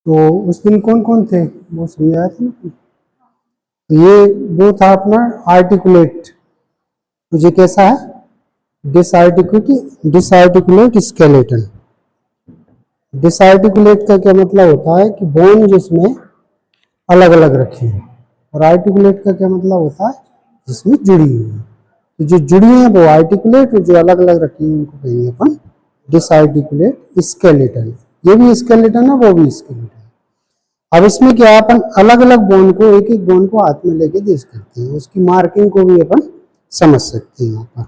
तो उस दिन कौन कौन थे वो समझाया था ना। तो ये वो था अपना आर्टिकुलेट, तो ये कैसा है, डिसआर्टिकुलेट स्केलेटन। डिसआर्टिकुलेट का क्या मतलब होता है कि बोन जिसमें अलग अलग रखी है, और आर्टिकुलेट का क्या मतलब होता है जिसमें जुड़ी हुई है। तो जो जुड़ी है वो आर्टिकुलेट, और जो अलग अलग रखी है उनको कहेंगे अपन डिसआर्टिकुलेट स्केलेटन। ये भी स्केलेटन है, वो भी स्केलेटन। अब इसमें क्या है, अपन अलग अलग बोन को, एक एक बोन को हाथ में लेके देख सकते हैं, उसकी मार्किंग को भी अपन समझ सकते हैं यहाँ पर।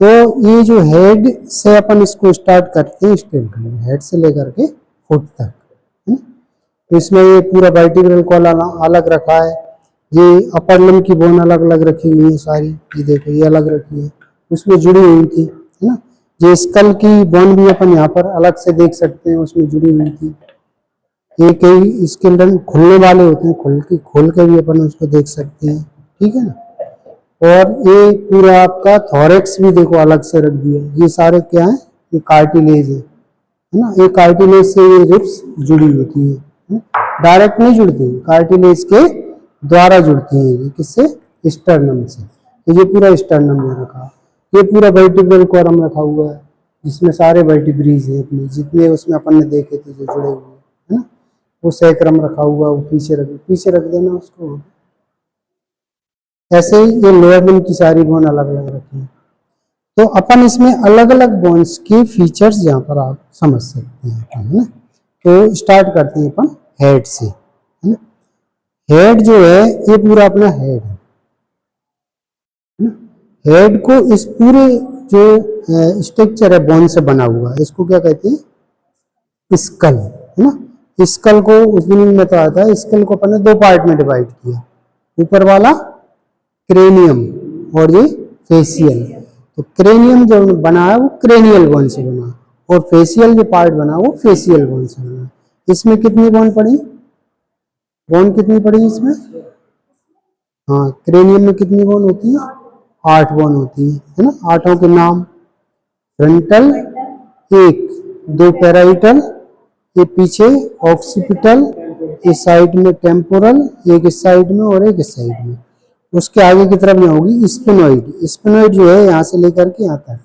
तो ये जो हेड से अपन इसको स्टार्ट करते हैं स्ट्रेट करने, हेड से लेकर के फुट तक, है ना। तो इसमें ये पूरा वर्टिब्रल कॉलम अलग रखा है, ये अपर लिम्ब की बोन अलग अलग रखी हुई है सारी, ये देखो ये अलग रखी है, उसमें जुड़ी हुई थी, है ना। ये स्कल की बोन भी अपन यहाँ पर अलग से देख सकते हैं, उसमें जुड़ी हुई थी। ये कई इसके अंदर खुलने वाले होते हैं, खोल के भी अपन उसको देख सकते हैं, ठीक है ना। और ये पूरा आपका थॉरेक्स भी देखो अलग से रख दिया, ये सारे क्या है, ये कार्टिलेज है ना। ये कार्टिलेज से ये रिब्स जुड़ी होती है, डायरेक्ट नहीं जुड़ती, कार्टिलेज के द्वारा जुड़ती है। ये किससे, स्टर्नम से। तो ये पूरा स्टर्नम में रखा, ये पूरा वर्टिब्रल कॉलम रखा हुआ है जिसमें सारे वर्टिब्रीज हैं अपने, जितने उसमें अपन ने देखे थे जो जुड़े हुए, है ना। वो सैक्रम रखा हुआ, वो पीछे रख देना उसको। ऐसे ही ये लोअर लिम्ब की सारी बोन अलग अलग रखी है। तो अपन इसमें अलग अलग बोन्स के फीचर्स यहाँ पर आप समझ सकते हैं, है ना। तो स्टार्ट करते हैं अपन हेड से, है ना। हेड जो है ये पूरा अपना हेड है ना। हेड को इस पूरे जो स्ट्रक्चर है बोन से बना हुआ है, इसको क्या कहते हैं, स्कल, है ना। स्कल को उस दिन में तो आता है, स्कल को अपन ने दो पार्ट में डिवाइड किया, ऊपर वाला क्रेनियम और ये फेसियल। तो क्रेनियम जो बना है वो क्रेनियल बोन से बना, और फेसियल जो पार्ट बना वो फेसियल बोन से बना। इसमें कितनी बोन पड़ी, बोन कितनी पड़ी इसमें, हाँ क्रेनियम में कितनी बोन होती है, 8 बोन होती है ना। आठों के नाम, फ्रंटल एक, दो पैराइटल, ये पीछे ऑक्सीपिटल, इस साइड में टेम्पोरल, एक इस साइड में और एक इस साइड में। उसके आगे की तरफ में होगी स्पिनोइड। स्पिनोइड जो है यहाँ से लेकर के यहाँ तक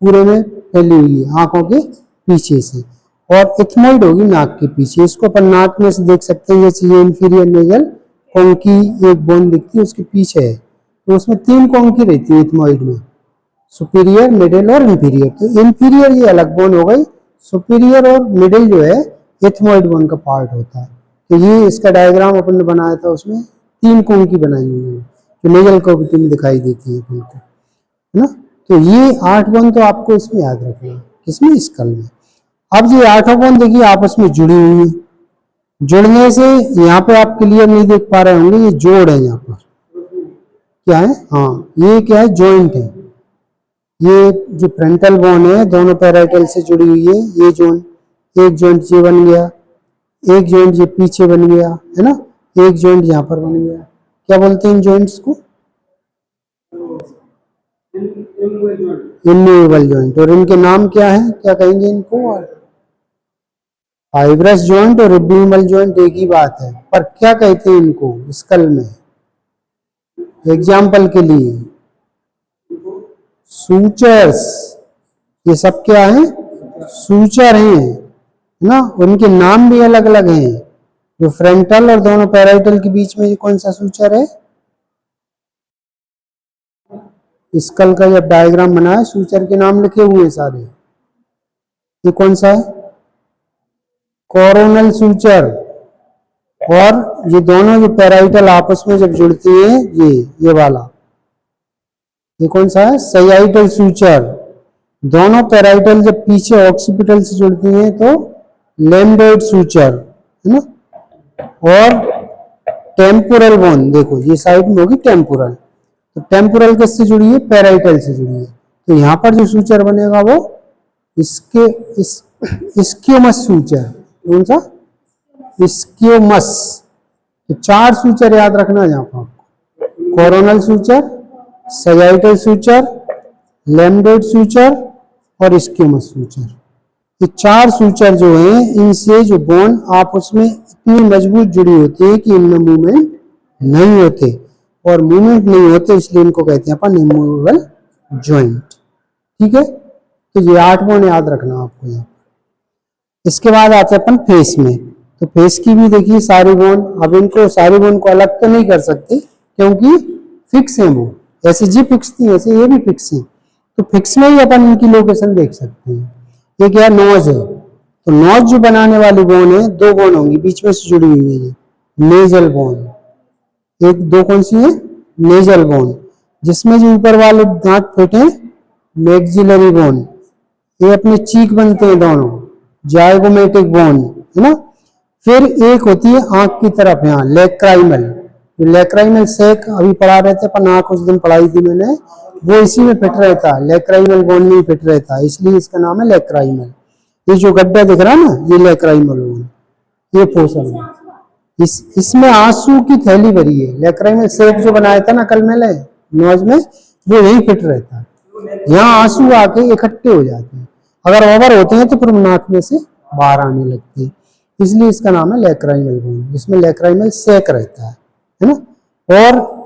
पूरे में फैली हुई है आंखों के पीछे से, और इथमोइड होगी नाक के पीछे। इसको अपन नाक में से देख सकते हैं, जैसे ये इंफीरियर नेजल कॉन्की एक बोन दिखती है उसके पीछे है, तो उसमें 3 कॉन्की रहती है इथमोइड में, सुपीरियर, मिडिल और इंफीरियर। तो इंफीरियर ये अलग बोन हो गई, सुपीरियर और मिडिल जो है इथमोइड बोन का पार्ट होता है। तो ये इसका डायग्राम अपन ने बनाया था, उसमें 3 कॉन्की बनाई हुई है जो नेजल कैविटी में दिखाई देती है अपन को, है ना। तो ये 8 बोन तो आपको इसमें याद रखना, किसमें, स्कल में। अब ये 8 बोन देखिए आपस में जुड़ी हुई है, जुड़ने से यहाँ पे आप क्लियर नहीं देख पा रहे होंगे, ये जोड़ है यहाँ पर, क्या है, हाँ ये क्या है, जॉइंट है। ये जो फ्रंटल बोन है दोनों पैराइटल से जुड़ी हुई है, ये जोन, एक जॉइंट ये बन गया, एक जॉइंट ये पीछे बन गया, है ना, एक जॉइंट यहाँ पर बन गया। क्या बोलते हैं इन जॉइंट्स को, इमूवेबल जॉइंट। और इनके नाम क्या है, क्या कहेंगे इनको, फाइब्रस जॉइंट और इमूवेबल जॉइंट एक ही बात है, पर क्या कहते हैं इनको स्कल में। एग्जाम्पल के लिए सूचर्स, ये सब क्या है, सूचर हैं ना, उनके नाम भी अलग अलग हैं। जो फ्रंटल और दोनों पैराइटल के बीच में ये कौन सा सूचर है, स्कल का जब डायग्राम बना है सूचर के नाम लिखे हुए सारे, ये कौन सा है, कोरोनल सूचर। और ये दोनों जो पैराइटल आपस में जब जुड़ती है, ये वाला, ये कौन सा है, सयाइटल सूचर। दोनों पैराइटल जब पीछे ऑक्सीपिटल से जुड़ती हैं तो लैम्बोइड सूचर, है ना। और टेम्पोरल बोन देखो ये साइड में होगी टेम्पोरल, तो टेम्पोरल किससे जुड़ी है, पैराइटल से जुड़ी है। तो यहाँ पर जो सूचर बनेगा वो इसके इस्क्यूमस सूचर, कौन सा, इस्क्यूमस। तो 4 सूचर याद रखना यहाँ पर आपको, coronal suture, sagittal suture, lambdoid suture और इस्क्यूमस सूचर। ये 4 सूचर जो हैं, इनसे जो बोन आपस में इतनी मजबूत जुड़ी होती है कि इनमें मूवमेंट नहीं होते, और मूवमेंट नहीं होते इसलिए इनको कहते हैं अपन इमूवेबल जॉइंट। ठीक है, तो ये 8 बोन याद रखना आपको यहाँ। इसके बाद आते हैं अपन फेस में। तो फेस की भी देखिए सारी बोन, अब इनको सारी बोन को अलग तो नहीं कर सकते क्योंकि फिक्स है वो, ऐसे जी फिक्स थी ऐसे ये भी फिक्स है, तो फिक्स में ही अपन इनकी लोकेशन देख सकते हैं। ये क्या नोज है, तो नोज जो बनाने वाली बोन है 2 बोन होंगी बीच में से जुड़ी हुई है, ये नेजल बोन, एक 2 कौन सी है नेजल बोन, जिसमें जो ऊपर वाले दांत फिट है मैक्सिलरी बोन, ये अपने चीक बनते हैं दोनों, जाइगोमेटिक बोन है ना। फिर एक होती है आंख की तरफ यहाँ लेक्राइमल, लेक्राइमल सेक अभी पढ़ा रहे थे अपन, आंख उस दिन पढ़ाई थी मैंने, वो इसी में फिट रहता है, लेक्राइमल बोन में फिट रहता है, इसलिए इसका नाम है लेक्राइमल। ये जो गड्ढा दिख रहा है ना ये लेक्राइमल बोन, ये पोषण है, इसमें आंसू की थैली भरी है। लेक्राइमल सेक जो बनाया था ना कल मैंने नोज में, वो यही फिट रहता है, यहाँ आंसू आके इकट्ठे हो जाते हैं, अगर ओवर होते हैं तो फिर नाक में से बाहर आने लगते हैं, इसलिए इसका नाम है लेक्राइमल बोन, जिसमें लेक्राइमल सेक रहता है ना। और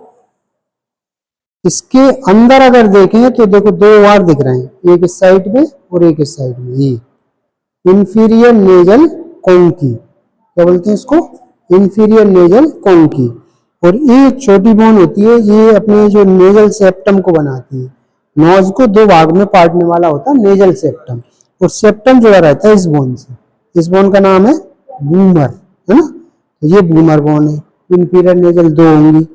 इसके अंदर अगर देखें तो देखो 2 वार दिख रहे हैं, एक इस साइड में और एक इस साइड में, ये इंफीरियर नेजल कॉन्की, क्या बोलते हैं इसको इंफीरियर नेजल कॉन्की। और ये छोटी बोन होती है, ये अपने जो नेजल सेप्टम को बनाती है, नोज को 2 भाग में काटने वाला होता है नेजल सेप्टम, और सेप्टम जुड़ा रहता है इस बोन से, इस बोन का नाम है बूमर है ना। तो ये बूमर बोन है, इंफीरियर नेजल 2 होंगी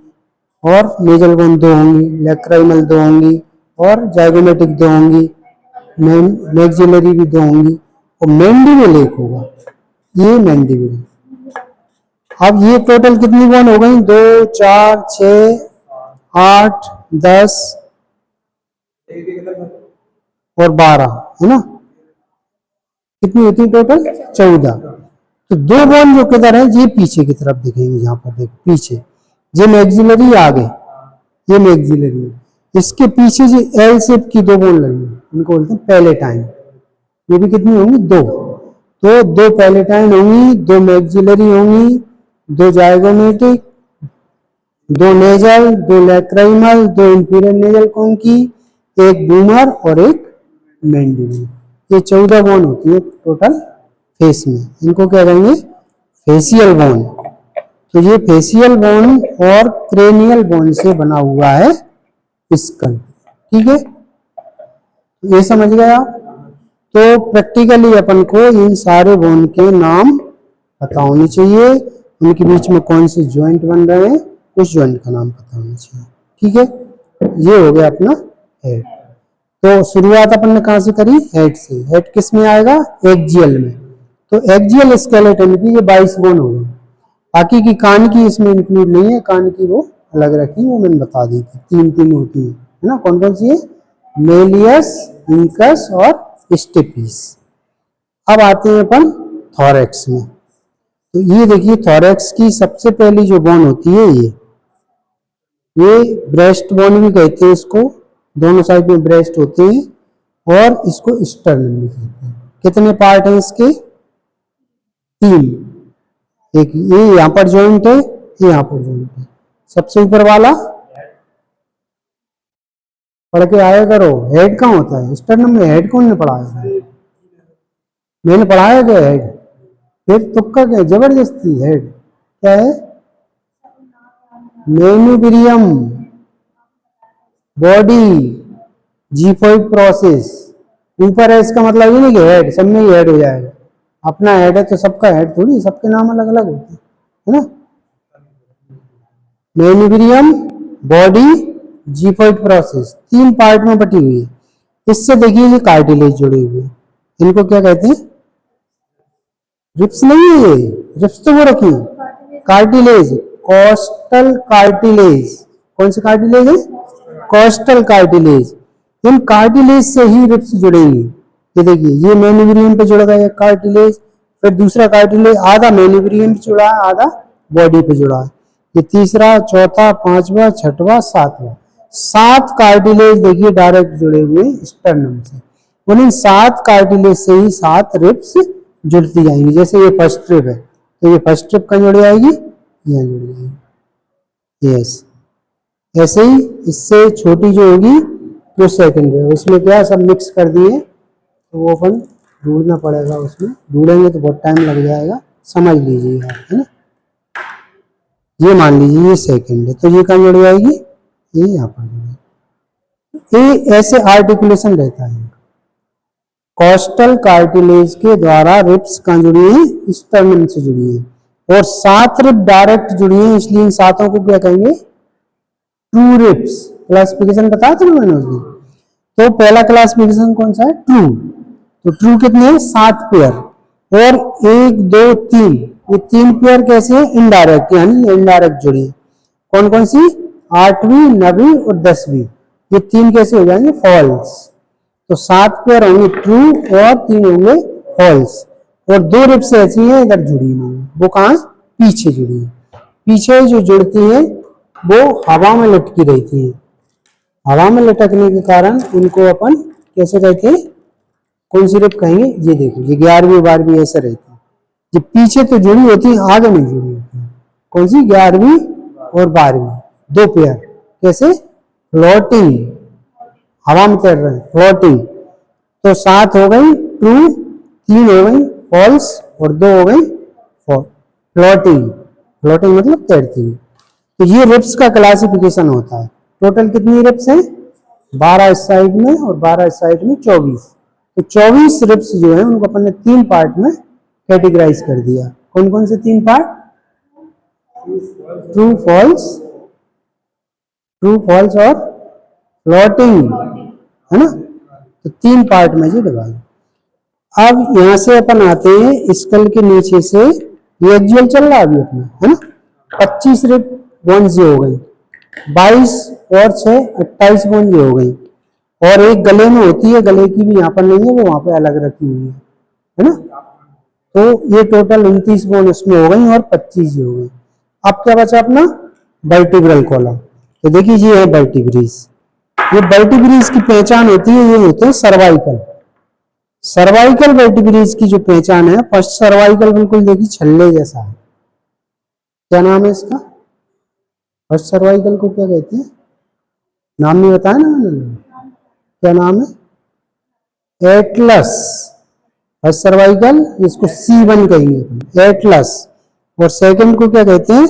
और नेजल बोन 2 होंगी, लेक्राइमल 2 होंगी और जाइगोमेटिक 2 होंगी, मैक्सिलरी भी 2 होंगी, और मैंडिबल 1 होगा, ये मैंडिबल। अब ये टोटल कितनी बोन हो गई 2 4 6 8 10 और 12 है ना, कितनी होती है टोटल 14। तो 2 बोन जो किधर है ये पीछे की तरफ दिखेंगे, यहाँ पर देख पीछे, ये मैक्सिलरी आगे, ये मैक्सिलरी, इसके पीछे जो एल शेप की 2 बोन लगी इनको बोलते हैं पैलेटाइन, ये भी कितनी होंगी 2, तो 2 पैलेटाइन होंगी, 2 मैक्सिलरी होंगी, 2 zygomatic, 2 nasal, 2 lacrimal, 2 inferior nasal conchae, एक बूमर और एक मैंडिबल। ये 14 बोन होती है टोटल फेस में, इनको क्या कहेंगे फेशियल बोन। तो ये फेशियल बोन और क्रेनियल बोन से बना हुआ है स्कल। ठीक है, ये समझ गए आप। तो प्रैक्टिकली अपन को इन सारे बोन के नाम पता होने चाहिए, उनके बीच में कौन से ज्वाइंट बन रहे हैं उस ज्वाइंट का नाम पता होना चाहिए। ठीक है, ये हो गया अपना हेड। तो शुरुआत अपन ने कहां से करी हेड से, हेड किस में आएगा एक्जियल में, तो एक्जियल स्केलेटन की ये 22 बोन होगी, बाकी की कान की इसमें इंक्लूड नहीं है, कान की वो अलग रखी, वो मैंने बता दी थी, 3 होती है ना, कौन कौन सी है मेलियस, इंकस और स्टेपिस। अब आते हैं अपन थोरैक्स में। तो ये देखिए थोरैक्स की सबसे पहली जो बोन होती है ये ब्रेस्ट बोन भी कहते हैं इसको, दोनों साइड में ब्रेस्ट होते हैं, और इसको स्टर्नम भी कहते हैं। कितने पार्ट हैं इसके 3, एक ये यहाँ पर जॉइंट है, ये यहाँ पर जॉइंट है, सबसे ऊपर वाला पढ़ के आया करो, हेड कहाँ होता है स्टर्नम में, हेड कौन ने पढ़ाया मैंने पढ़ाया गया हेड, फिर तुक्का क्या जबरदस्ती, हेड क्या है मेनिब्रियम बॉडी जीफॉइड प्रोसेस, ऊपर है इसका मतलब ये नहीं कि हेड सब में ही हेड हो जाएगा, अपना हेड है तो सबका हेड थोड़ी, सबके नाम अलग अलग होते हैं ना। मेनिब्रियम बॉडी जीफॉइड प्रोसेस 3 पार्ट में बटी हुई है। इससे देखिए ये कार्टिलेज जुड़ी हुई है, इनको क्या कहते हैं रिप्स नहीं है, ये रिप्स तो वो रखी कार्टिलेज, कोस्टल कार्टिलेज, कौन सी कार्टिलेज है कोस्टल कार्टिलेज, इन कार्टिलेज से ही रिप्स जुड़ेंगी। ये देखिए ये मेनिब्रियम पे जुड़ गया कार्टिलेज, फिर दूसरा कार्टिलेज आधा मेनिब्रियम पे जुड़ा है आधा बॉडी पे जुड़ा है, ये तीसरा चौथा पांचवा छठवां सातवां, 7 कार्टिलेज देखिए डायरेक्ट जुड़े हुए स्टर्नम से। और इन 7 कार्टिलेज से ही 7 रिब्स जुड़ती जाएंगी। जैसे ये फर्स्ट रिब है तो ये फर्स्ट रिब कहाँ जुड़ जाएगी, यहाँ जुड़ जाएगी। यस, ऐसे ही इससे छोटी जो होगी जो सेकंड रिब, उसमें क्या सब मिक्स कर दिए तो वो अपन ढूंढना पड़ेगा, उसमें ढूंढेंगे तो बहुत टाइम लग जाएगा, समझ लीजिए आप, है ना। ये मान लीजिए ये सेकंड है तो ये कहाँ जुड़ जाएगी, ये यहाँ पर जुड़ जाएगी। ये ऐसे आर्टिकुलेशन रहता है। कॉस्टल कार्टिलेज के द्वारा रिब्स कहाँ जुड़ी है, स्टर्नम से जुड़ी है, और 7 रिब डायरेक्ट जुड़ी है, इसलिए इन 7 को क्या कहेंगे, ट्रू रिब्स। क्लासिफिकेशन बताया था ना मैंने उस दिन। तो पहला क्लासिफिकेशन कौन सा है, ट्रू। तो ट्रू कितने हैं, 7 पेयर, और 1 2 3, ये 3 पेयर कैसे है, इनडायरेक्ट, यानी इनडायरेक्ट जुड़ी है। कौन कौन सी, 8वीं 9वीं और 10वीं, ये 3 कैसे हो जाएंगे, फॉल्स। तो 7 पेयर होंगे ट्रू और 3 होंगे फॉल्स, और 2 रिब्स ऐसी हैं इधर जुड़ी हुई, वो कहाँ, पीछे जुड़ी है। पीछे जो जुड़ती है वो हवा में लटकी रहती है, हवा में लटकने के कारण इनको अपन कैसे कहते हैं, कौन सी रिब कहेंगे, ये देखो ये 11वीं 12वीं ऐसे रहती है। ये पीछे तो जुड़ी होती है, आगे नहीं जुड़ी होती है। कौन सी, 11वीं और 12वीं, 2 पेयर कैसे, फ्लोटिंग, हवा में तैर रहे हैं, फ्लोटिंग। तो 7 हो गई ट्रू, 3 हो गई फॉल्स और 2 हो गई फ्लोटिंग। फ्लोटिंग मतलब तैरती है। तो ये रिब्स का क्लासिफिकेशन होता है। टोटल कितनी रिब्स हैं, 12 इस साइड में और 12 इस साइड में, 24। तो 24 रिब्स जो है उनको अपन ने 3 पार्ट में कैटेगराइज कर दिया। कौन कौन से 3 पार्ट, ट्रू फॉल्स और फ्लोटिंग, है ना। तो 3 पार्ट में ये डिवाइड। अब यहां से अपन आते हैं स्कल के नीचे से, ये एक्सियल चल रहा है अभी अपना, है ना। 25 रिब बोन्स हो गई, 22 और 6 28 बोन्स हो गई, और एक गले में होती है, गले की भी यहाँ पर नहीं है, वो वहां पे अलग रखी हुई है ना। तो ये टोटल 29 बोन इसमें हो गई और 25 हो गई। अब क्या बचा अपना, वर्टिब्रल कॉलम। तो देखिए ये है वर्टिब्रेस। ये वर्टिब्रेस की पहचान होती है, ये होते हैं सर्वाइकल। सर्वाइकल वर्टिब्रेस की जो पहचान है, फर्स्ट सर्वाइकल बिल्कुल देखिए छल्ले जैसा है। क्या नाम है इसका, फर्स्ट सर्वाइकल को क्या कहते हैं, नाम नहीं बताया ना मैंने, क्या नाम है, एटलस। फर्स्ट सर्वाइकल, इसको C1 कहेंगे, एटलस। और सेकंड को क्या कहते हैं,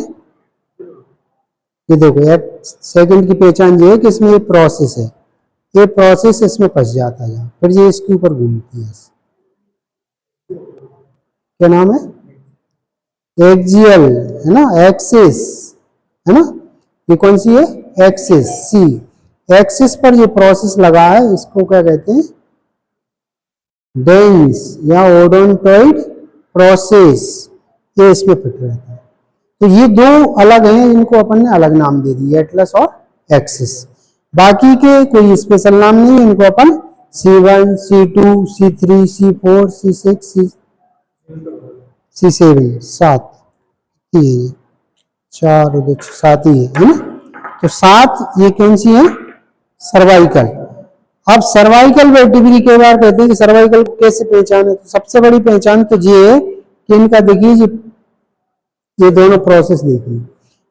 ये देखो सेकंड की पहचान ये है कि इसमें ये प्रोसेस है, ये प्रोसेस इसमें फंस जाता है, फिर ये इसके ऊपर घूमती है। क्या नाम है, एक्सियल, है ना, एक्सिस, है ना। ये कौन सी है, एक्सिस, C। एक्सिस पर ये प्रोसेस लगा है, इसको क्या कहते हैं, डेंस या ओडोंटॉइड प्रोसेस, ये इसमें फिट रहता है। तो ये 2 अलग हैं, इनको अपन ने अलग नाम दे दिया, एटलस और एक्सिस। बाकी के कोई स्पेशल नाम नहीं है, इनको अपन C1 C2 C3 C4 C6 C7 7 4 2 7 ही है ना। तो 7 ये कौन सी है, सर्वाइकल। अब सर्वाइकल वर्टिब्री के बारे कहते हैं कि सर्वाइकल को कैसे पहचान है। तो सबसे बड़ी पहचान तो ये है कि इनका देखिए ये दोनों प्रोसेस देखिए,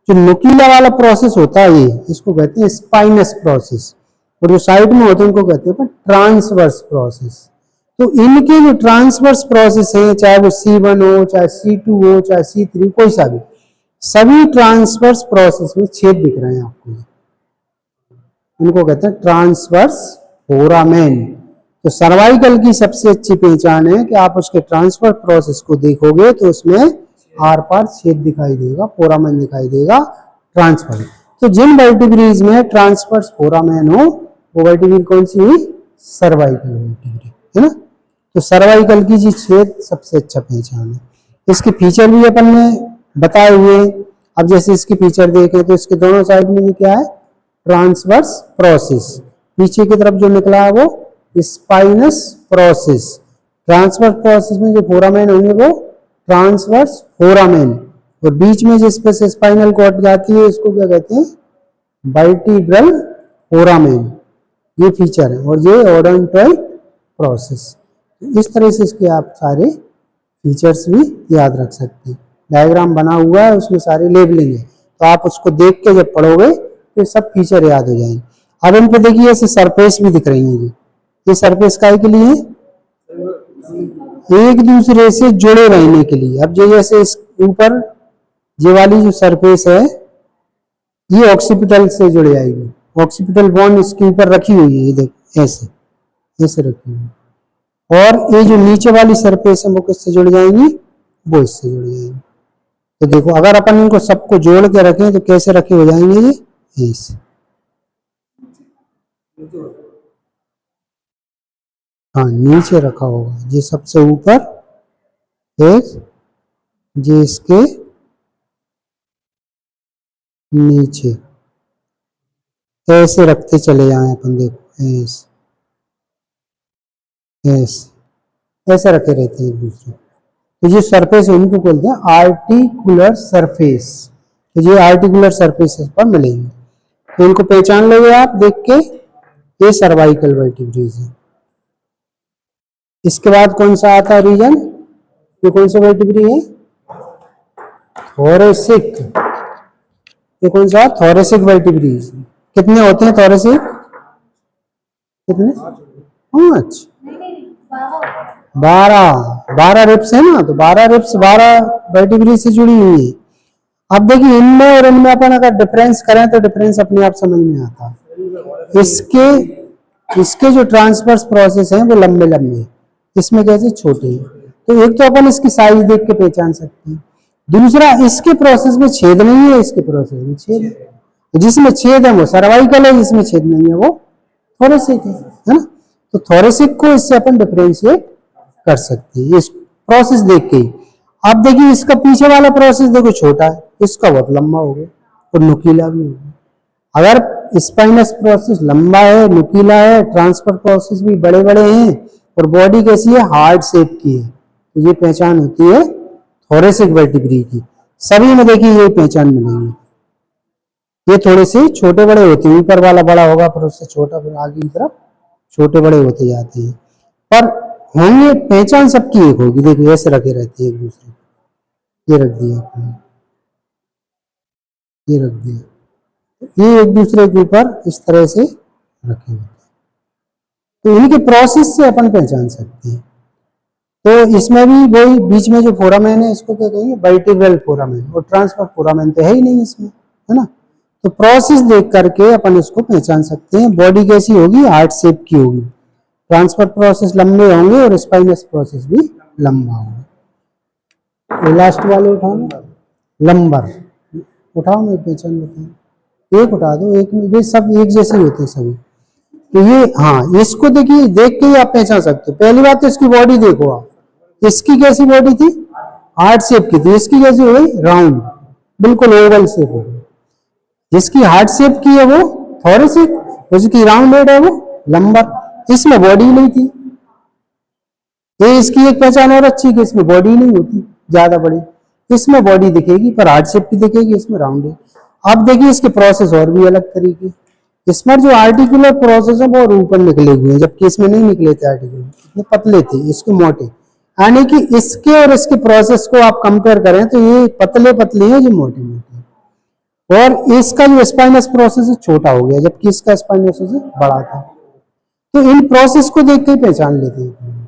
जो नुकीला वाला प्रोसेस होता है ये, इसको कहते हैं स्पाइनस प्रोसेस, और जो साइड में होते हैं उनको कहते हैं ट्रांसवर्स प्रोसेस। तो इनके जो ट्रांसवर्स प्रोसेस है, चाहे वो C1 हो, चाहे C2 हो, चाहे C3, कोई सा भी, सभी ट्रांसवर्स प्रोसेस में छेद दिख रहे हैं आपको, इनको कहते हैं ट्रांसवर्स फोरामेन। तो सर्वाइकल की सबसे अच्छी पहचान है कि आप उसके ट्रांसफर प्रोसेस को देखोगे तो उसमें आर पार छेद दिखाई देगा, फोरामेन दिखाई देगा, ट्रांसफर। तो जिन वर्टिब्रीज में ट्रांसफर फोरामेन हो वो वर्टिब्री कौन सी हुई, सर्वाइकल वर्टिब्री, है ना। तो सर्वाइकल की जी छेद सबसे अच्छा पहचान है। इसके फीचर भी अपन ने बताए हुए। अब जैसे इसके फीचर देखें तो इसके दोनों साइड में ये क्या है, ट्रांसवर्स प्रोसेस, पीछे की तरफ जो निकला है वो स्पाइनस प्रोसेस। ट्रांसवर्स प्रोसेस में जो फोरामेन होंगे वो ट्रांसवर्स फोरामेन, और बीच में जिस पे से स्पाइनल कॉर्ड जाती है इसको क्या कहते हैं, वर्टिब्रल फोरामेन। ये फीचर है, और ये ओडोंटॉइड प्रोसेस। इस तरह से इसके आप सारे फीचर्स भी याद रख सकते हैं। डायग्राम बना हुआ है, उसमें सारे लेबलिंग है, तो आप उसको देख के जब पढ़ोगे तो सब फीचर याद हो जाएंगे। अब इन पे देखिए ऐसे सरफेस भी दिख रही है, ये सरफेस काहे के लिए है? एक दूसरे से जुड़े रहने के लिए। अब जो जैसे इस ऊपर ये वाली जो सरफेस है ये ऑक्सीपिटल से जुड़ जाएगी, ऑक्सीपिटल बॉन्ड इसके ऊपर रखी हुई है, ये देखो ऐसे ऐसे रखी हुई है। और ये जो नीचे वाली सरफेस है वो किससे जुड़ जाएंगी? वो इससे जुड़ जाएंगी। तो देखो अगर अपन इनको सबको जोड़ के रखें तो कैसे रखे हो जाएंगे ये ऐसे। हाँ नीचे रखा होगा, ये सबसे ऊपर एक, ये इसके नीचे, ऐसे रखते चले जाए अपन। देखो ऐसे ऐसे ऐसे रखे रहते हैं एक दूसरे। तो ये सरफेस इनको बोलते हैं आर्टिकुलर सरफेस। तो ये आर्टिकुलर सरफेसेस पर मिलेंगे, तो इनको पहचान लोगे आप देख के। ये सर्वाइकल वर्टिब्रेज है। इसके बाद कौन सा आता है रीजन? ये कौन सा वर्टिब्री है? थोरेसिक। ये कौन सा? Thoracic vertebrae. कितने होते हैं थोरेसिक? कितने? 5, 12 रिप्स है ना, तो 12 रिप्स 12 वर्टिब्री से जुड़ी हुई है। अब देखिए इनमें और इनमें अपन अगर डिफरेंस करें तो डिफरेंस अपने आप समझ में आता है। इसके जो ट्रांसवर्स प्रोसेस हैं वो लंबे लंबे, इसमें कैसे छोटे हैं। तो एक तो अपन इसकी साइज देख के पहचान सकते हैं, दूसरा इसके प्रोसेस में छेद नहीं है, इसके प्रोसेस में छेद है। तो जिसमें छेद है वो सर्वाइकल है, जिसमें छेद नहीं है वो थोरेसिक है ना। तो थोरेसिक को इससे अपन डिफरेंशिएट कर सकते हैं इस प्रोसेस देख के ही। अब देखिए इसका पीछे वाला प्रोसेस देखो छोटा है, इसका बहुत लंबा हो गया और नुकीला भी हो गया। अगर स्पाइनस प्रोसेस लंबा है, नुकीला है, ट्रांसफर प्रोसेस भी बड़े बड़े हैं और बॉडी कैसी है? हार्ड शेप की है, तो ये पहचान होती है थोरेसिक वर्टिब्री की। सभी में देखिए ये पहचान मिलेगी। ये थोड़े से छोटे बड़े होते हैं, ऊपर वाला बड़ा होगा फिर उससे छोटा, फिर आगे की तरफ छोटे बड़े होते जाते हैं, पर होंगे पहचान सबकी एक होगी। देखिए ऐसे रखे रहते हैं एक दूसरे, ये रख दिया आपने, ये रख दिया, ये एक दूसरे के ऊपर इस तरह से रखे हुए, तो इनके प्रोसेस से अपन पहचान सकते हैं। तो इसमें भी वही बीच में जो फोरामेन है इसको क्या कहेंगे? वर्टिब्रल फोरामेन, और ट्रांसफर फोरामेन तो है ही नहीं इसमें, है ना। तो प्रोसेस देख करके अपन इसको पहचान सकते हैं। बॉडी कैसी होगी? हार्ट शेप की होगी, ट्रांसफर प्रोसेस लंबे होंगे और स्पाइनस प्रोसेस भी लंबा होगा। लास्ट वाले उठाओ, लंबर उठाओ, मैं पहचान बताऊं, एक उठा दो, एक में ये सब एक जैसे होते हैं सभी। तो ये हाँ, इसको देखिए देख के ही आप पहचान सकते हो। पहली बात तो इसकी बॉडी देखो आप, इसकी कैसी बॉडी थी? हार्ट शेप की थी, इसकी कैसी हो गई? राउंड, बिल्कुल ओवल शेप हो गई। जिसकी हार्ट शेप की है वो थोरेसिक, जिसकी राउंड हेड है वो लंबर। इसमें बॉडी नहीं थी। ये इसकी एक पहचान और अच्छी कि इसमें बॉडी नहीं होती ज्यादा बड़ी, इसमें बॉडी दिखेगी पर हार्ट शेप की दिखेगी, इसमें राउंड है। अब देखिए इसके प्रोसेस और भी अलग तरीके, इसमें जो आर्टिकुलर प्रोसेस है वो और ऊपर निकले हुए हैं, जबकि इसमें नहीं निकले थे आर्टिकुलर, इतने पतले थे, इसके मोटे। यानी कि इसके और इसके प्रोसेस को आप कंपेयर करें तो ये पतले पतले हैं, जो मोटे मोटे। और इसका जो स्पाइनस प्रोसेस है छोटा हो गया, जबकि इसका स्पाइनस बड़ा था। तो इन प्रोसेस को देख के पहचान लेते हैं।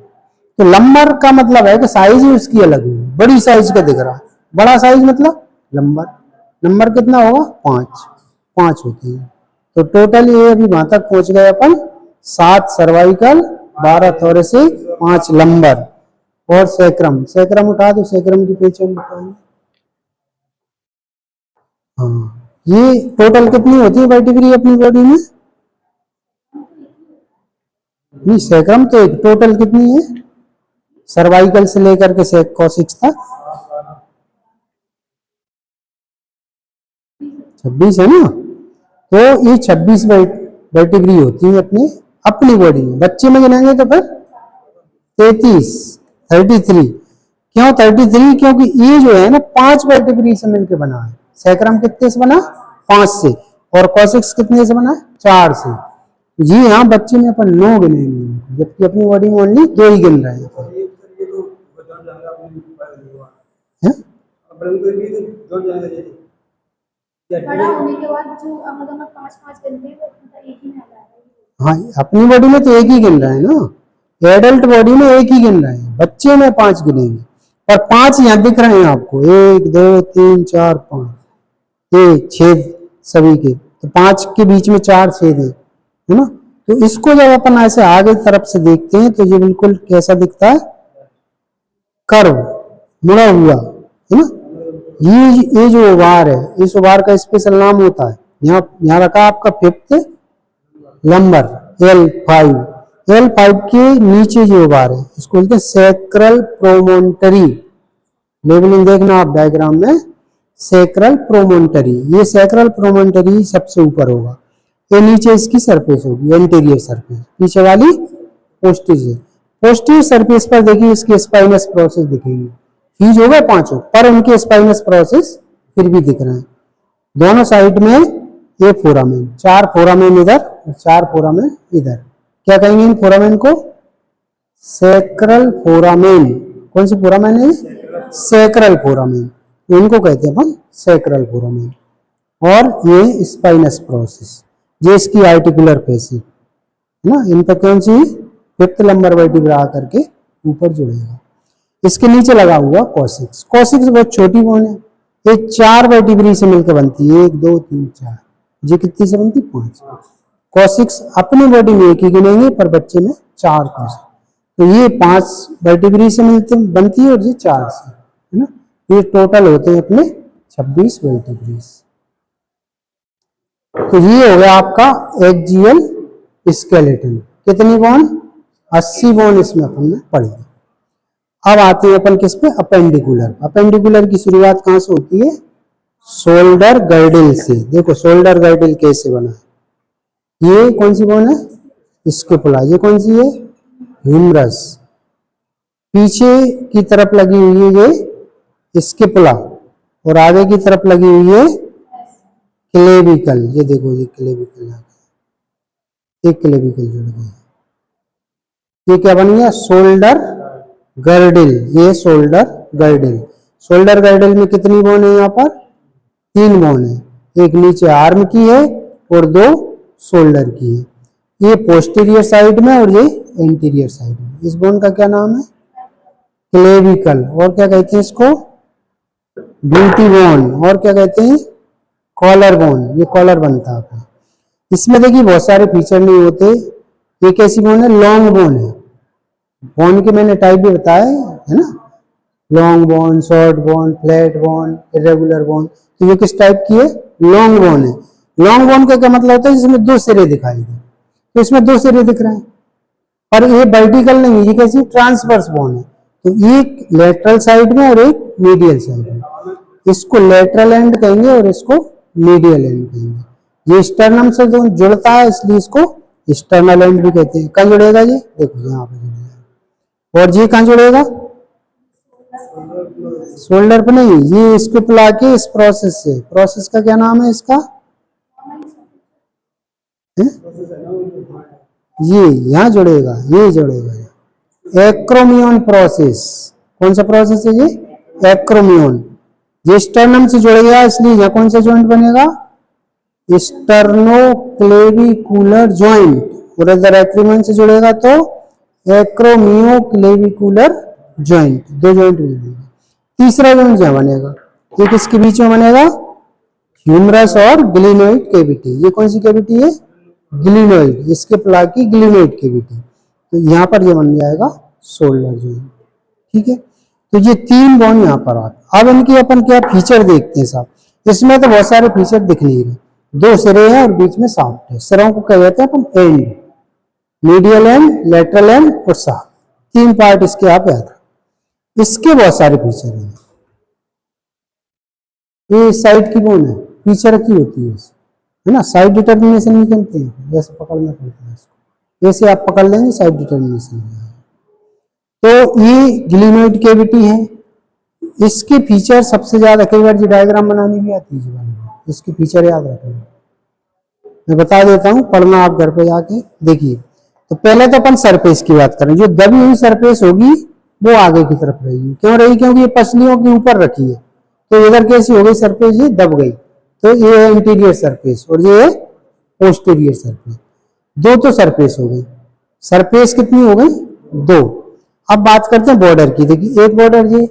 तो लंबर का मतलब है कि साइज ही उसकी अलग है, बड़ी साइज का दिख रहा है, बड़ा साइज मतलब लंबर। नंबर कितना होगा? 5 होते हैं। तो टोटल ये अभी वहां तक पहुंच गए अपन, 7 सर्वाइकल, 12 थोरेसिक, 5 लंबर और सैक्रम। सैक्रम उठा दो, सैक्रम की पहचान बताइए। हाँ, ये टोटल कितनी होती है वर्टिब्री अपनी बॉडी में? नहीं, सैक्रम तो एक, टोटल कितनी है सर्वाइकल से लेकर के कॉसिक्स तक? 26 है ना। तो ये 26 वर्टिब्री होती है अपनी अपनी बॉडी में। बच्चे में गिनेंगे तो फिर 33 क्यों 33? क्योंकि ये जो है ना 5 वर्टिब्री से मिलकर बना है। सैक्रम कितने से बना? 5 से। और कॉसिक्स कितने से बना? 4 से। जी हाँ, बच्चे में अपन 9 गिनेंगे, को, जबकि अपनी बॉडी में ओनली 2 ही गिन रहे हैं। बड़ा होने के बाद जो मतलब 5-5 गिनते हैं वो एक ही में आ जाएगा। हाँ, अपनी बॉडी में तो एक ही गिन रहा है ना, एडल्ट बॉडी में एक ही गिन रहे हैं, बच्चे में 5 गिनेंगे। और 5 यहाँ दिख रहे हैं आपको, 1 2 3 4 5, ये छेद सभी के, तो 5 के बीच में 4 छेद है ना। तो इसको जब अपन ऐसे आगे तरफ से देखते हैं तो ये बिल्कुल कैसा दिखता है, कर्व, मुड़ा हुआ, है ना। ये जो उभार है, इस उभार का स्पेशल नाम होता है, यहाँ रखा आपका 5th लंबर L5। L5 के नीचे जो उभार है इसको बोलते हैं सैक्रल प्रोमोन्टरी। लेबलिंग देखना आप डायग्राम में, सैक्रल प्रोमोन्टरी, ये सैक्रल प्रोमोन्टरी सबसे ऊपर होगा, ये नीचे इसकी सरफेस होगी, एंटीरियर सरफेस, पीछे वाली पोस्टीरियर। पोस्टीरियर सरफेस पर देखिए इसकी स्पाइनस प्रोसेस दिखेगी, फ्यूज हो गए पांचों, पर उनके स्पाइनस प्रोसेस फिर भी दिख रहे हैं। दोनों साइड में ये फोरामेन, 4 फोरामेन इधर और 4 फोरामेन इधर। क्या कहेंगे इन फोरामेन को? Sacral foramen. कौन सी फोरामेन है? सैक्रल फोरामेन, इनको कहते हैं अपन सैक्रल फोरामेन। और ये स्पाइनस प्रोसेस, ये इसकी आर्टिकुलर फेसिंग है ना, इन पर कौन सी 5th लंबर वर्टिब्रा आकर के ऊपर जुड़ेगा। इसके नीचे लगा हुआ कॉसिक्स। कॉसिक्स बहुत छोटी बोन है, ये 4 वर्टिब्री से मिलकर बनती है, 1 2 3 4, ये कितनी से बनती? 5। कॉसिक्स अपनी बॉडी में एक ही गिनेंगे, पर बच्चे में 4 कॉसिक्स, तो ये 5 वर्टिब्री से मिलते बनती है और ये 4 से, है ना। ये टोटल होते हैं अपने 26 वर्टिब्रीज। तो ये हो गया आपका एक्सियल स्केलेटन। कितनी बोन? 80 बोन इसमें अपन ने पढ़ी। अब आते हैं अपन किस पे? अपेंडिकुलर। अपेंडिकुलर की शुरुआत कहां से होती है? शोल्डर गर्डल से। देखो शोल्डर गर्डल कैसे बना है, ये कौन सी बोन है? स्कैपुला। ये कौन सी है? ह्यूमरस। पीछे की तरफ लगी हुई है ये स्कैपुला, और आगे की तरफ लगी हुई है क्लेविकल। ये देखो ये क्लेविकल आ गया, एक क्लेविकल जुड़ गया, ये क्या बन गया? Shoulder girdle. ये शोल्डर गर्डल। शोल्डर गर्डल में कितनी बोन है? यहाँ पर 3 बोन है, एक नीचे आर्म की है और 2 शोल्डर की है। ये पोस्टीरियर साइड में और ये एंटीरियर साइड में। इस बोन का क्या नाम है? क्लेविकल। और क्या कहते हैं इसको? Beauty bone. और क्या कहते हैं? Collar bone. ये कॉलर बनता है आपका। इसमें देखिए बहुत सारे फीचर नहीं होते। ये कैसी बोन है? लॉन्ग बोन है। बोन के मैंने टाइप भी बताया है ना, long bone, short bone, flat bone, irregular bone. तो ये किस टाइप की है? लॉन्ग बोन है। लॉन्ग बोन का क्या मतलब होता है? जिसमें 2 सिरे दिखाई दे, तो इसमें 2 सिरे दिख रहे हैं, और ये वर्टिकल नहीं है, ये कैसी? ट्रांसवर्स बोन है। तो एक लेटरल साइड में और एक मीडियल साइड में। इसको लेटरल एंड कहेंगे और इसको मीडियल एंड कहेंगे। ये स्टर्नम से जो जुड़ता है इसलिए इसको स्टर्नल एंड भी कहते हैं। कहाँ जुड़ेगा ये? देखो यहाँ पे जुड़ेगा। और ये कहाँ जुड़ेगा? शोल्डर पे नहीं, ये इसको पिला के इस प्रोसेस से। प्रोसेस का क्या नाम है इसका? ये यहाँ जुड़ेगा, ये जुड़ेगा। Acromion process. कौन सा प्रोसेस है ये? एक्रोमियन। ये स्टर्नम से जुड़ गया इसलिए यहाँ कौन सा जॉइंट बनेगा? Sternoclavicular joint. और अगर एक्रोमियन से जुड़ेगा तो एक्रोमियोक्लेविकुलर जॉइंट। 2 जॉइंट बनेगा। तीसरा जॉइंट यहाँ बनेगा, ये किसके बीच में बनेगा? ह्यूमरस और ग्लिनोइड कैविटी। ये कौन सी कैविटी है? ग्लिनोइड। इसके प्ला की ग्लिनोइड कैविटी। तो यहाँ पर ये बन जाएगा शोल्डर जॉइंट। ठीक है, तो ये 3 बोन यहाँ पर आते। अब इनकी अपन क्या फीचर देखते हैं साहब। इसमें तो बहुत सारे फीचर दिख नहीं रहे। 2 सिरे हैं और बीच में शाफ्ट है। सिरों को क्या कहते हैं अपन? End. Medial end, lateral end और शाफ्ट। 3 पार्ट इसके आप याद रखें। इसके बहुत सारे फीचर हैं। ये साइड की बोन है, पीछे रखी होती है ना। साइड डिटर्मिनेशन भी कहते हैं, जैसे पकड़ना पड़ता है इसको, ऐसे आप पकड़ लेंगे साइड डिटर्मिनेशन। तो ये ग्लिनोइड कैविटी है। इसके फीचर सबसे ज्यादा, कई बार जी डायग्राम बनानी भी आती है, इसके फीचर याद रखना। मैं बता देता हूँ, पढ़ना आप घर पे जाके देखिए। तो पहले तो अपन सरफेस की बात करें, जो दबी हुई सरफेस होगी वो आगे की तरफ रहेगी। क्यों रहेगी? क्योंकि ये पसलियों के ऊपर रखी है, तो इधर कैसी हो गई सरफेस, ये दब गई, तो ये है इंटीरियर सरफेस और ये है पोस्टीरियर सरफेस। दो तो सरफेस हो गई, सरफेस कितनी हो गई? दो। अब बात करते हैं बॉर्डर की। देखिए एक बॉर्डर ये,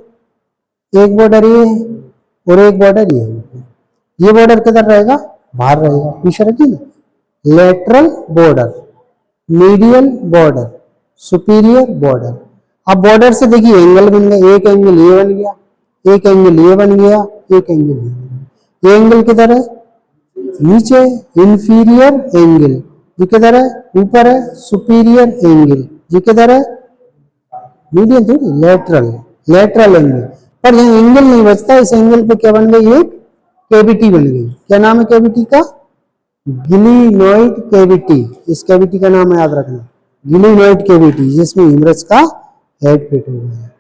एक बॉर्डर ये और एक बॉर्डर ये बॉर्डर किधर रहेगा? बाहर रहेगा, पीछे रखिए ना। Lateral border, medial border, superior border. अब बॉर्डर से देखिए एंगल बन गए, एक एंगल ये बन गया, एक एंगल ये बन गया, एक एंगल ये बन गया। ये एंगल किधर है? नीचे, इंफीरियर एंगल। ये किधर है? ऊपर है, सुपीरियर एंगल। ये किधर है? मीडियम थोड़ी, लेटरल, लेटरल एंगल। पर यहाँ एंगल नहीं बचता, इस एंगल पे क्या बन गई? एक कैविटी बन गई। क्या नाम है कैविटी का? गिलिनोइड कैविटी। इस कैविटी का नाम याद रखना, गिलिनोइड कैविटी, जिसमें ह्यूमरस का हेड फिट हो गया है,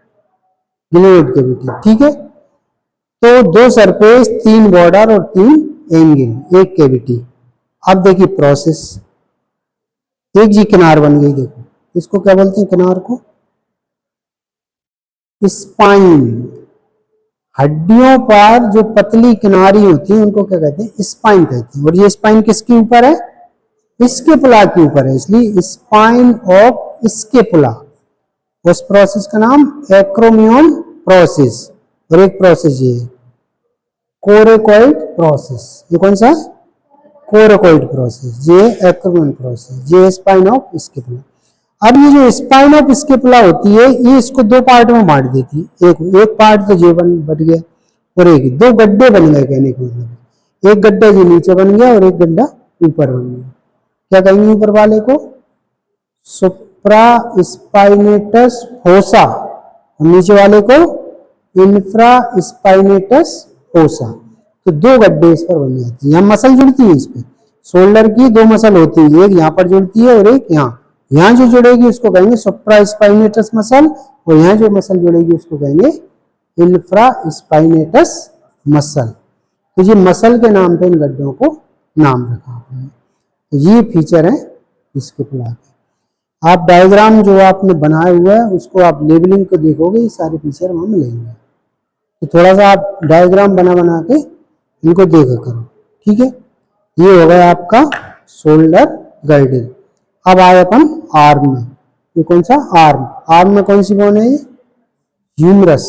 गिलिनोइड कैविटी। ठीक है, तो दो सरफेस, तीन बॉर्डर और तीन एंगल, एक कैविटी। अब देखिए प्रोसेस, एक जी किनार बन गई। देखो इसको क्या बोलते हैं? किनार को स्पाइन। हड्डियों पर जो पतली किनारी होती है उनको क्या कहते हैं? स्पाइन कहते हैं। और ये स्पाइन किसके ऊपर है? स्केपुला के ऊपर है, इसलिए स्पाइन ऑफ स्केपुला। उस प्रोसेस का नाम एक्रोमियन प्रोसेस। और एक प्रोसेस ये है कोरेकॉइड प्रोसेस। ये कौन सा है? Coracoid process. ये एक्रोमियन प्रोसेस, ये स्पाइन ऑफ स्केपुला। अब ये जो स्पाइन ऑफ स्केपुला होती है, ये इसको दो पार्ट में बांट देती है। एक पार्ट तो जीवन बट गया और एक दो गड्ढे बन गए। कहने का मतलब एक गड्ढा जी नीचे बन गया और एक गड्ढा ऊपर बन गया। क्या कहेंगे ऊपर वाले को? सुप्रा स्पाइनेटस फोसा, और नीचे वाले को इंफ्रा स्पाइनेटस फोसा। तो दो गड्ढे इस पर बन जाते हैं। यहाँ मसल जुड़ती है, इस पे शोल्डर की दो मसल होती है, एक यहाँ पर जुड़ती है और एक यहाँ। यहाँ जो जुड़ेगी उसको कहेंगे सुप्रा स्पाइनेटस मसल, और यहाँ जो मसल जुड़ेगी उसको कहेंगे इंफ्रा स्पाइनेटस मसल। तो ये मसल के नाम पे इन गड्ढों को नाम रखा आपने। तो ये फीचर है स्केपुला के। आप डायग्राम जो आपने बनाया हुआ है उसको आप लेबलिंग को देखोगे, ये सारे फीचर वहां मिलेंगे। तो थोड़ा सा आप डायग्राम बना बना के इनको देखा करो। ठीक है, ये हो गया आपका शोल्डर गाइडिंग। अब आए अपन आर्म में। ये कौन सा? आर्म। आर्म में कौन सी बोन है? ये ह्यूमरस।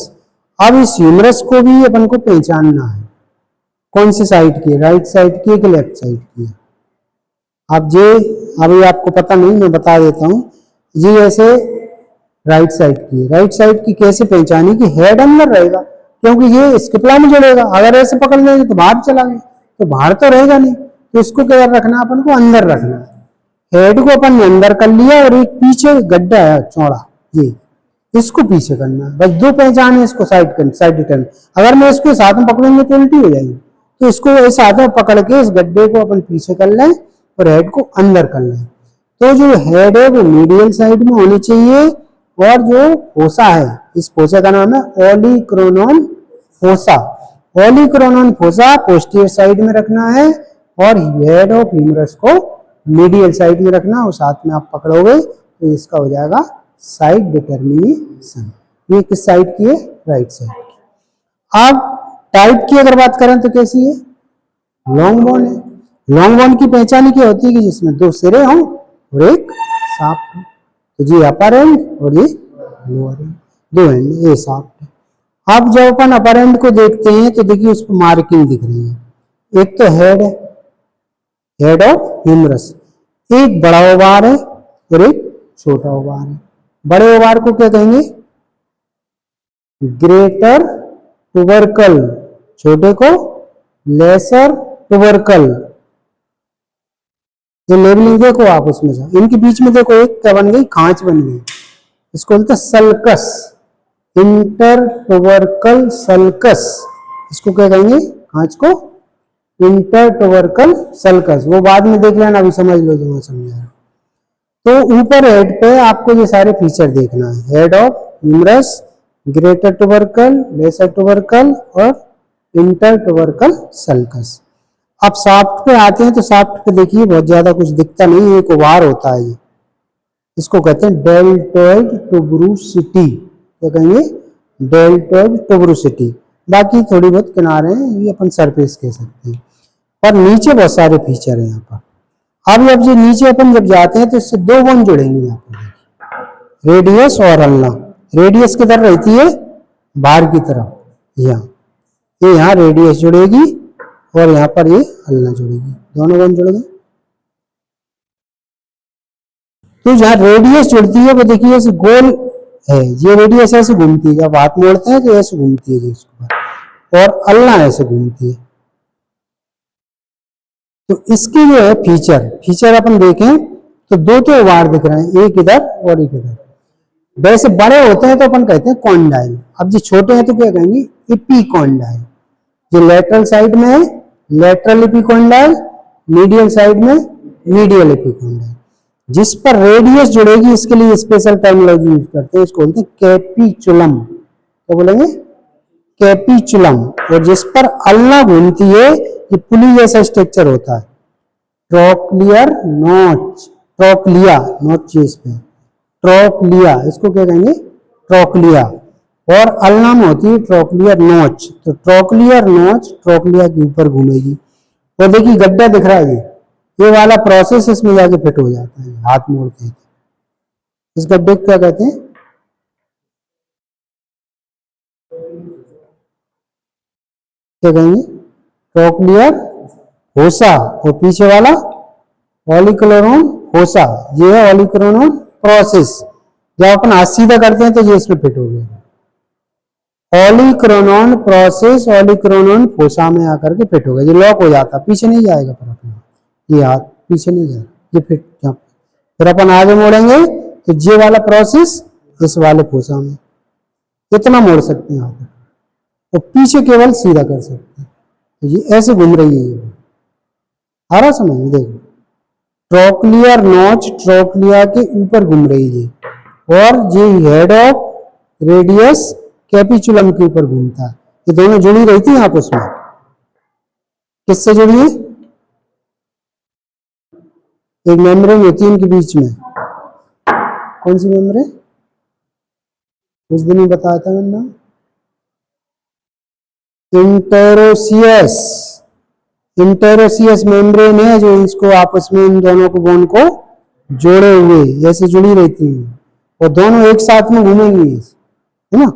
अब इस ह्यूमरस को भी अपन को पहचानना है, कौन सी साइड की है? राइट साइड की है कि लेफ्ट साइड की है? अब ये अभी आपको पता नहीं, मैं बता देता हूं। ये ऐसे राइट साइड की है। राइट साइड की कैसे पहचानी? कि हेड अंदर रहेगा, क्योंकि ये स्केपुला में जुड़ेगा। अगर ऐसे पकड़ लेंगे तो बाहर चला गया, तो बाहर तो रहेगा नहीं। तो इसको क्या रखना, अपन को अंदर रखना है। हेड को अपन ने अंदर कर लिया और एक पीछे गड्ढा है चौड़ा, ये इसको पीछे करना है। बस दो पहचान है इसको, साइड टर्न। अगर मैं इसको साथ में पकड़ूंगी तो उल्टी हो जाएगी, तो इसको इस हाथ में पकड़ के इस गड्ढे को अपन पीछे कर लें और हेड को अंदर कर लें। तो जो हेड है वो मीडियल साइड में होनी चाहिए, और जो फोसा है, इस फोसा का नाम है ओलिक्रोनोन फोसा। ओलिक्रोनोन फोसा पोस्टीरियर साइड में रखना है और हेड ऑफ ह्यूमरस को मीडियल साइड में रखना। और साथ में आप पकड़ोगे तो इसका हो जाएगा साइड डिटर्मिनेशन। ये किस साइड की है? राइट साइड की। अब टाइप की अगर बात करें तो कैसी है? लॉन्ग बोन है। लॉन्ग बोन की पहचान क्या होती है? कि जिसमें दो सिरे हों और एक शाफ्ट हो। तो ये अपर एंड और ये लोअर एंड, दो एंड, ये शाफ्ट है। अब जब अपन अपर एंड को देखते हैं तो देखिए उस पर मार्किंग दिख रही है। एक तो हेड है, हेड ऑफ ह्यूमरस। एक बड़ा ओवार है और एक छोटा ओवार है। बड़े ओवार को क्या कहेंगे? ग्रेटर ट्यूबरकल, छोटे को लेसर ट्यूबरकल। ये लेबलिंग देखो आप उसमें से, इनके बीच में देखो एक क्या बन गई? खांच बन गई। इसको बोलते हैं सल्कस, इंटर ट्यूबरकल सल्कस। इसको क्या कहेंगे? खांच को इंटर ट्यूबरकल सल्कस। वो बाद में देख लेना, अभी समझ लो जो मैं समझा। तो ऊपर हेड पे आपको ये सारे फीचर देखना है। Head of humerus, greater tubercle, lesser tubercle और इंटर ट्यूबरकल सल्कस। अब शाफ्ट पे आते हैं तो शाफ्ट पे देखिए बहुत ज्यादा कुछ दिखता नहीं है, एक ओवार होता है। ये इसको कहते हैं डेल्टॉइड टुबरुसिटी, क्या कहेंगे, डेल्टॉइड टुबरुसिटी। बाकी थोड़ी बहुत किनारे हैं, ये अपन सरफेस कह सकते हैं, पर नीचे बहुत सारे फीचर हैं यहाँ पर। अब जो नीचे अपन जब जाते हैं तो इससे दो बोन जुड़ेंगे यहाँ पर, रेडियस और अल्ना। रेडियस किधर रहती है, बाहर की तरफ, यहाँ, ये यहाँ रेडियस जुड़ेगी और यहाँ पर ये अल्ना जुड़ेगी, दोनों बोन जुड़ गए। तो जहाँ रेडियस जुड़ती है वो देखिए ऐसे गोल है, ये रेडियस ऐसे घूमती है, जब हाथ मोड़ते हैं तो ऐसे घूमती है जिसको, और अल्लाह ऐसे घूमती है। तो इसकी जो है फीचर अपन देखें तो दो वार दिख रहे हैं, एक इधर और एक इधर। वैसे बड़े होते हैं तो अपन कहते हैं कॉन्डाइल, अब जो छोटे हैं तो क्या कहेंगे, इपीकॉन्डाइल। जो लेटरल साइड में है लेटरल इपीकॉन्डाइल, मीडियल साइड में मीडियल इपीकॉन्डाइल। जिस पर रेडियस जुड़ेगी इसके लिए स्पेशल टर्मिनोलॉजी यूज करते हैं, इसको बोलते हैं कैपिचुलम। क्या बोलेंगे, कैपिचुलम। और जिस पर अल्ना घूमती है ये पुली जैसा स्ट्रक्चर होता है, ट्रोक्लियर नोच, ट्रोक्लिया नोच इस पे, ट्रोक्लिया, इसको क्या कहेंगे, ट्रोक्लिया। और अल्ना में होती है ट्रोक्लियर नोच, तो ट्रोक्लियर नोच ट्रोक्लिया के ऊपर घूमेगी। और देखिए गड्ढा दिख रहा है, ये वाला प्रोसेस इसमें जाके फिट हो जाता है, हाथ मोड़ते हैं। इस गड्ढे को क्या कहते हैं, क्या कहेंगे, ट्रोक्लियर फोसा। और पीछे वाला ऑलिक्लोरोन फोसा, ये है ऑलिक्लोरोन प्रोसेस। जब अपन हाथ सीधा करते हैं तो ये इसमें फिट हो गया, ऑलिक्रोनॉन प्रोसेस ऑलिक्रोनॉन फोसा में आकर के फिट हो गया, ये लॉक हो जाता, पीछे नहीं जाएगा पर अपना, ये हाथ पीछे नहीं जाएगा, ये फिट यहाँ। फिर अपन आगे मोड़ेंगे तो ये वाला प्रोसेस इस वाले फोसा में, इतना मोड़ सकते हैं यहाँ पर, और पीछे केवल सीधा कर सकते हैं। तो ये ऐसे घूम रही है, ये आ रहा समझ में, देखो ट्रोक्लियर नोच ट्रोक्लिया के ऊपर घूम रही है, और ये हेड ऑफ रेडियस कैपिचुलम के ऊपर घूमता है। ये दोनों जुड़ी रहती है आपस में, किससे जुड़ी है, एक मेम्ब्रेन होती है इनके बीच में, कौन सी मेम्ब्रेन, उस दिन ही बताया था मैंने नाम, इंटेरोसियस। इंटेरोसियस मेम्ब्रेन है जो इसको आपस में, इन दोनों को बोन को जोड़े हुए ऐसे जुड़ी रहती है, और दोनों एक साथ में घूमेंगी, है ना।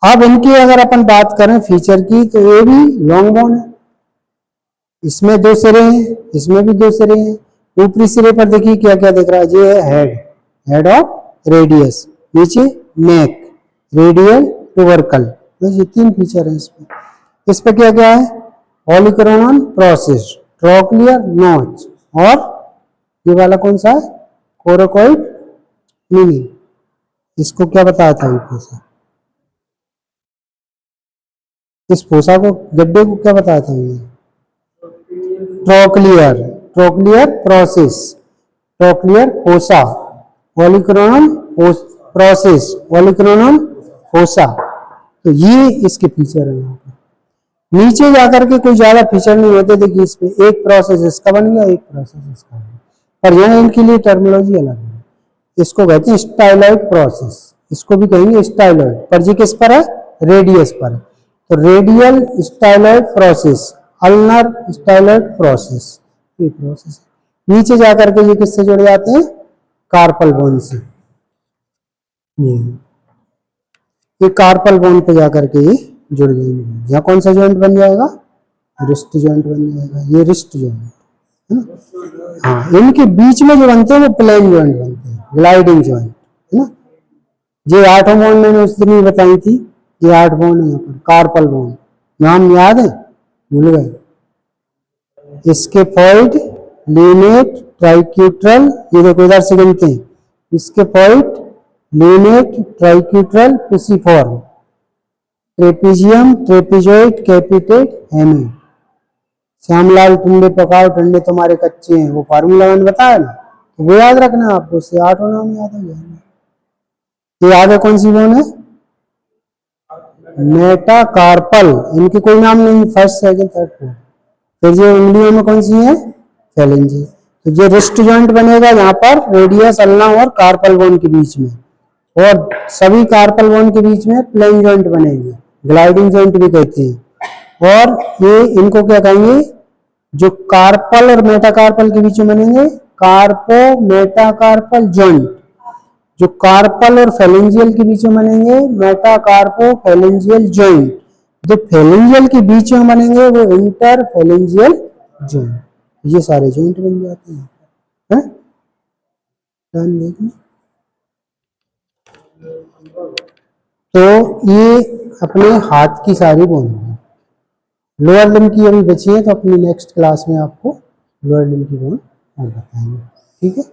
अब इनकी अगर अपन बात करें फीचर की, तो ये भी लॉन्ग बोन है, इसमें दो सिरे हैं, इसमें भी दो सिरे हैं। ऊपरी सिरे पर देखिए क्या क्या दिख रहा है, ये है हेड, हेड ऑफ रेडियस, नीचे नेक, रेडियल ट्यूबरकल, बस ये तीन फीचर है इसमें। इस पे क्या क्या है, ऑलिक्रोनॉन प्रोसेस, ट्रोक्लियर नोच, और ये वाला कौन सा है, कोरोकोइड मिनी, इसको क्या बताया था, ये फोसा, इस फोसा को, गड्ढे को क्या बताया था ये, trochlear, trochlear process, trochlear fossa, olecranon process, olecranon fossa. तो ये इसके फीचर है यहाँ पर। नीचे जाकर के कोई ज्यादा फीचर नहीं होते, देखिए इसमें एक प्रोसेस इसका बन गया, एक प्रोसेस इसका बन गया, पर यहाँ इनके लिए टर्मिनोलॉजी अलग है। इसको कहते हैं स्टाइलॉइड प्रोसेस, इसको भी कहेंगे स्टाइलॉइड, पर ये किस पर है, रेडियस पर है। तो radial styloid process, ulnar styloid process, ये प्रोसेस है। नीचे जाकर के ये किससे जुड़ जाते हैं, कार्पल बोन से, ये कार्पल बोन पे जाकर के ये जुड़ जाएंगे। यहाँ कौन सा जॉइंट बन जाएगा, रिस्ट जॉइंट बन जाएगा, ये रिस्ट जॉइंट है ना। हाँ, इनके बीच में जो बनते हैं वो प्लेन जॉइंट बनते हैं, ग्लाइडिंग जॉइंट, है ना। ये 8 बोन मैंने उस दिन ही बताई थी, ये 8 बोन है यहाँ पर, कार्पल बोन, नाम याद है, भूल गए, स्केफॉइड, लीनेट, ट्राइक्यूट्रल, ये देखो इधर से गिनते हैं, scaphoid, lunate, triquetral, pisiform, trapezium, trapezoid, capitate, hamate. Shyamlal टंडे पकाओ टंडे तुम्हारे कच्चे हैं, वो फार्मूला मैंने बताया ना, तो वो याद रखना आपको, उससे 8 नाम याद हो जाएंगे। ये याद है कौन सी बोन है, मेटाकार्पल, इनके कोई नाम नहीं, फर्स्ट सेकंड थर्ड फोर्थ। फिर ये उंगलियों में कौन सी है, फैलेंजी। तो जो रिस्ट जॉइंट बनेगा यहाँ पर रेडियस अल्ना और कार्पल बोन के बीच में, और सभी कार्पल बोन के बीच में प्लेन जॉइंट बनेंगे, ग्लाइडिंग जॉइंट भी कहते हैं। और ये इनको क्या कहेंगे, जो कार्पल और मेटाकार्पल के बीच में बनेंगे कार्पो मेटाकार्पल जॉइंट, जो कार्पल और फेलेंजियल के बीच में बनेंगे मेटाकार्पो फेलेंजियल जॉइंट, जो फेलेंजियल के बीच में बनेंगे वो इंटर फेलेंजियल जॉइंट। ये सारे जॉइंट बन जाते हैं, हैं? ध्यान देखना। तो ये अपने हाथ की सारी बोन है। लोअर लिम्ब की अभी बची है, तो अपनी नेक्स्ट क्लास में आपको लोअर लिम्ब की बोन और बताएंगे, ठीक है।